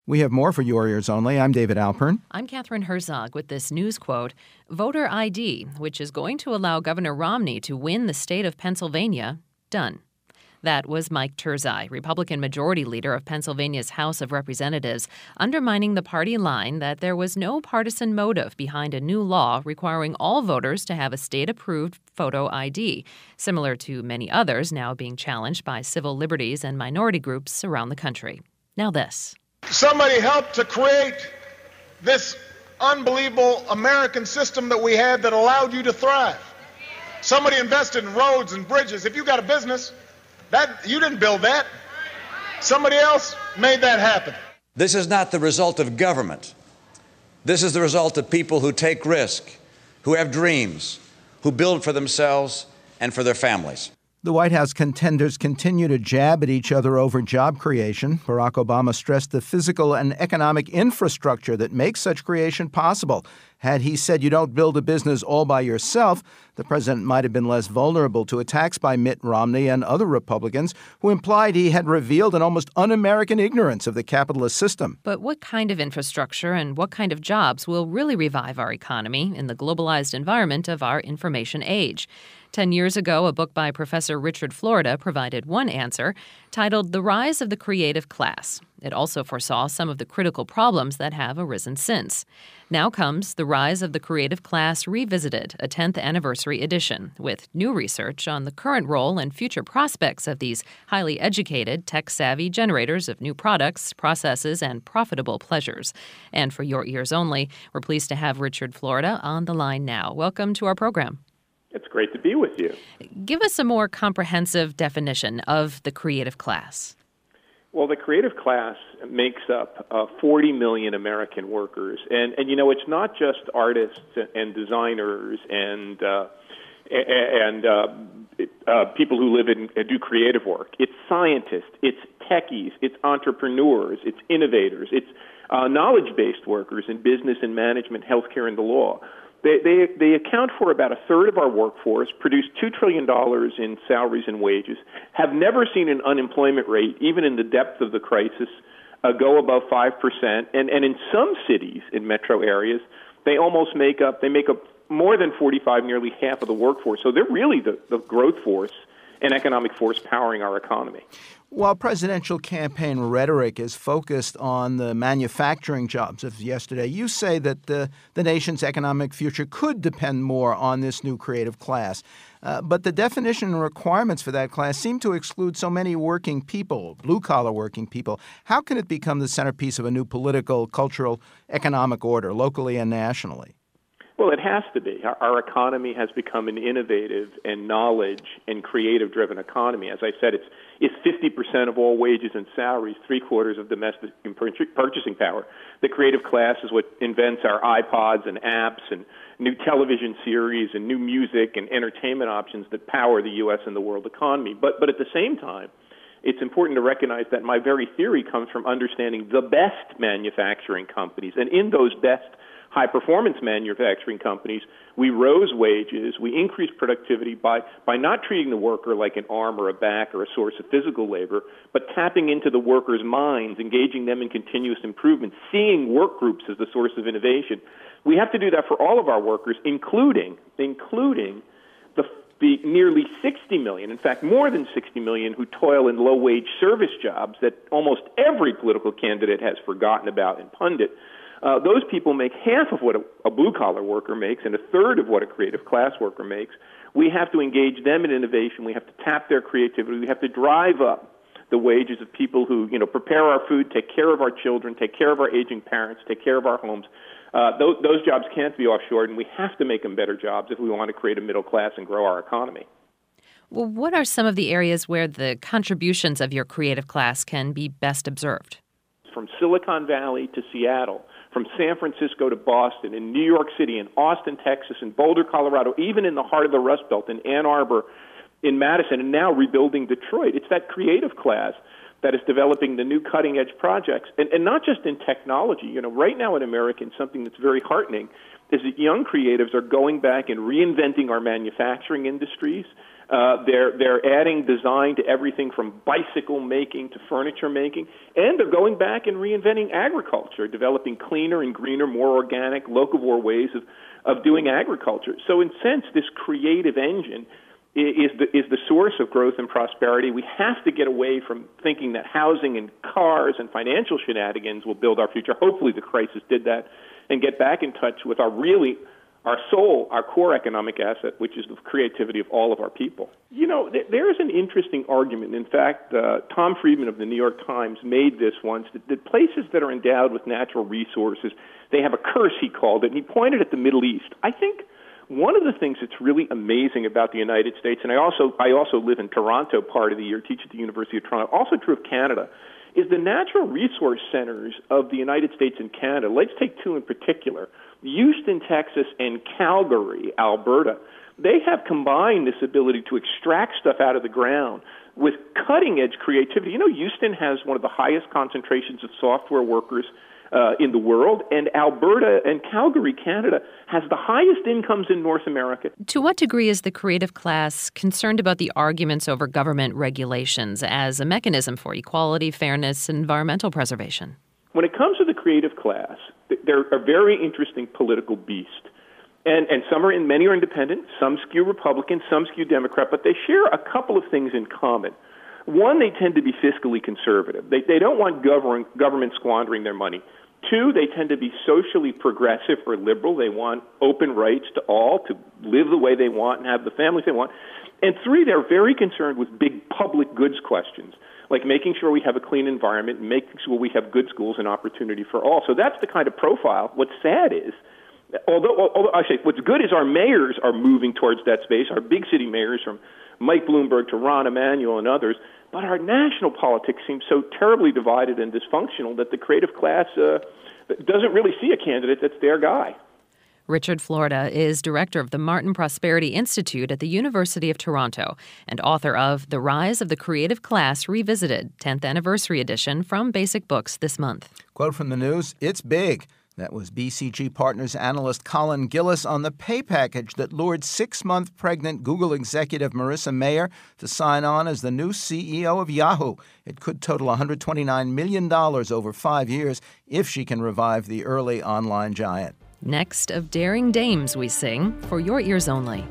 We have more for Your Ears Only. I'm David Alpern. I'm Catherine Herzog with this news quote, Voter ID, which is going to allow Governor Romney to win the state of Pennsylvania, done. That was Mike Turzai, Republican Majority Leader of Pennsylvania's House of Representatives, undermining the party line that there was no partisan motive behind a new law requiring all voters to have a state-approved photo ID, similar to many others now being challenged by civil liberties and minority groups around the country. Now this. Somebody helped to create this unbelievable American system that we had that allowed you to thrive. Somebody invested in roads and bridges. If you got a business, you didn't build that. Somebody else made that happen. This is not the result of government. This is the result of people who take risk, who have dreams, who build for themselves and for their families. The White House contenders continue to jab at each other over job creation. Barack Obama stressed the physical and economic infrastructure that makes such creation possible. Had he said you don't build a business all by yourself, the president might have been less vulnerable to attacks by Mitt Romney and other Republicans who implied he had revealed an almost un-American ignorance of the capitalist system. But what kind of infrastructure and what kind of jobs will really revive our economy in the globalized environment of our information age? 10 years ago, a book by Professor Richard Florida provided one answer, titled The Rise of the Creative Class. It also foresaw some of the critical problems that have arisen since. Now comes The Rise of the Creative Class Revisited, a 10th anniversary edition, with new research on the current role and future prospects of these highly educated, tech-savvy generators of new products, processes, and profitable pleasures. And for Your Ears Only, we're pleased to have Richard Florida on the line now. Welcome to our program. It's great to be with you. Give us a more comprehensive definition of the creative class. Well, the creative class makes up 40 million American workers. And you know, it's not just artists and designers and people who live and do creative work. It's scientists, it's techies, it's entrepreneurs, it's innovators, it's knowledge-based workers in business and management, healthcare, and the law. They account for about a third of our workforce, produce $2 trillion in salaries and wages, have never seen an unemployment rate, even in the depth of the crisis, go above 5%. And in some cities in metro areas, they make up more than 45, nearly half of the workforce. So they're really the growth force and economic force powering our economy. While presidential campaign rhetoric is focused on the manufacturing jobs of yesterday, you say that the nation's economic future could depend more on this new creative class. But the definition and requirements for that class seem to exclude so many working people, blue-collar working people. How can it become the centerpiece of a new political, cultural, economic order, locally and nationally? Well, it has to be. Our economy has become an innovative and knowledge and creative-driven economy. As I said, it's 50% of all wages and salaries, 3/4 of domestic purchasing power. The creative class is what invents our iPods and apps and new television series and new music and entertainment options that power the U.S. and the world economy. But at the same time, it's important to recognize that my very theory comes from understanding the best manufacturing companies. And in those best high-performance manufacturing companies, we rose wages, we increased productivity by not treating the worker like an arm or a back or a source of physical labor, but tapping into the workers' minds, engaging them in continuous improvement, seeing work groups as the source of innovation. We have to do that for all of our workers, including the nearly 60 million, in fact, more than 60 million who toil in low-wage service jobs that almost every political candidate has forgotten about and pundit. Those people make half of what a blue-collar worker makes and a third of what a creative class worker makes. We have to engage them in innovation. We have to tap their creativity. We have to drive up the wages of people who, prepare our food, take care of our children, take care of our aging parents, take care of our homes. Those jobs can't be offshored, and we have to make them better jobs if we want to create a middle class and grow our economy. Well, what are some of the areas where the contributions of your creative class can be best observed? From Silicon Valley to Seattle, from San Francisco to Boston, in New York City, in Austin, Texas, in Boulder, Colorado, even in the heart of the Rust Belt, in Ann Arbor, in Madison, and now rebuilding Detroit. It's that creative class that is developing the new cutting-edge projects, and not just in technology. Right now in America, something that's very heartening is that young creatives are going back and reinventing our manufacturing industries. They're adding design to everything from bicycle making to furniture making, and they're going back and reinventing agriculture, developing cleaner and greener, more organic, locavore ways of doing agriculture. So in a sense, this creative engine is the source of growth and prosperity. We have to get away from thinking that housing and cars and financial shenanigans will build our future. Hopefully the crisis did that, and get back in touch with our soul, our core economic asset, which is the creativity of all of our people. You know, there is an interesting argument. In fact, Tom Friedman of the New York Times made this once, that places that are endowed with natural resources, they have a curse, he called it, and he pointed at the Middle East. I think one of the things that's really amazing about the United States, and I also live in Toronto part of the year, teach at the University of Toronto, also true of Canada, is the natural resource centers of the United States and Canada. Let's take two in particular, Houston, Texas, and Calgary, Alberta. They have combined this ability to extract stuff out of the ground with cutting-edge creativity. You know, Houston has one of the highest concentrations of software workers in the world, and Alberta and Calgary, Canada, has the highest incomes in North America. To what degree is the creative class concerned about the arguments over government regulations as a mechanism for equality, fairness, and environmental preservation? When it comes to the creative class, they're a very interesting political beast. And many are independent, some skew Republican, some skew Democrat, but they share a couple of things in common. One, they tend to be fiscally conservative. They don't want government squandering their money. Two, they tend to be socially progressive or liberal. They want open rights to all, to live the way they want and have the families they want. And three, they're very concerned with big public goods questions, like making sure we have a clean environment and making sure we have good schools and opportunity for all. So that's the kind of profile. What's sad is, although I say what's good is our mayors are moving towards that space, our big city mayors from Mike Bloomberg to Rahm Emanuel and others, but our national politics seems so terribly divided and dysfunctional that the creative class doesn't really see a candidate that's their guy. Richard Florida is director of the Martin Prosperity Institute at the University of Toronto and author of The Rise of the Creative Class Revisited, 10th Anniversary Edition from Basic Books this month. Quote from the news, "It's big." That was BCG Partners analyst Colin Gillis on the pay package that lured 6-month pregnant Google executive Marissa Mayer to sign on as the new CEO of Yahoo. It could total $129 million over 5 years if she can revive the early online giant. Next, of daring dames we sing, for your ears only.